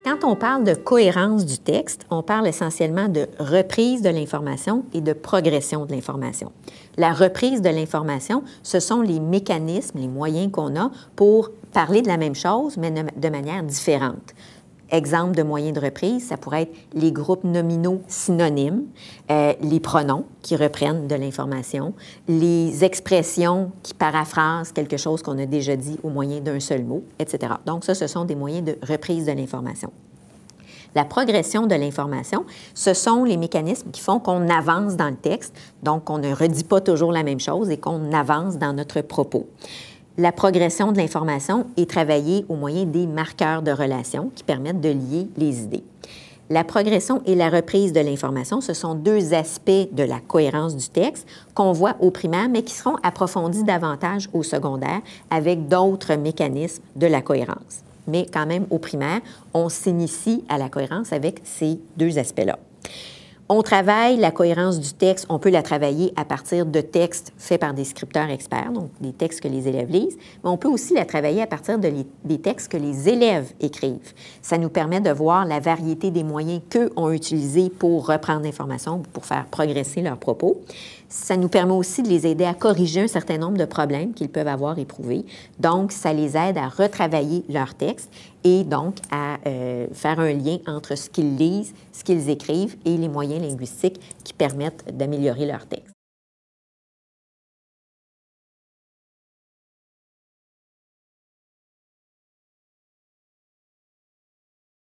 Quand on parle de cohérence du texte, on parle essentiellement de reprise de l'information et de progression de l'information. La reprise de l'information, ce sont les mécanismes, les moyens qu'on a pour parler de la même chose, mais de manière différente. Exemple de moyens de reprise, ça pourrait être les groupes nominaux synonymes, les pronoms qui reprennent de l'information, les expressions qui paraphrasent quelque chose qu'on a déjà dit au moyen d'un seul mot, etc. Donc ça, ce sont des moyens de reprise de l'information. La progression de l'information, ce sont les mécanismes qui font qu'on avance dans le texte, donc qu'on ne redit pas toujours la même chose et qu'on avance dans notre propos. La progression de l'information est travaillée au moyen des marqueurs de relation qui permettent de lier les idées. La progression et la reprise de l'information, ce sont deux aspects de la cohérence du texte qu'on voit au primaire, mais qui seront approfondis davantage au secondaire avec d'autres mécanismes de la cohérence. Mais quand même, au primaire, on s'initie à la cohérence avec ces deux aspects-là. On travaille la cohérence du texte, on peut la travailler à partir de textes faits par des scripteurs experts, donc des textes que les élèves lisent, mais on peut aussi la travailler à partir des textes que les élèves écrivent. Ça nous permet de voir la variété des moyens qu'eux ont utilisés pour reprendre l'information, pour faire progresser leurs propos. Ça nous permet aussi de les aider à corriger un certain nombre de problèmes qu'ils peuvent avoir éprouvés. Donc, ça les aide à retravailler leur texte et donc à faire un lien entre ce qu'ils lisent, ce qu'ils écrivent et les moyens linguistiques qui permettent d'améliorer leur texte.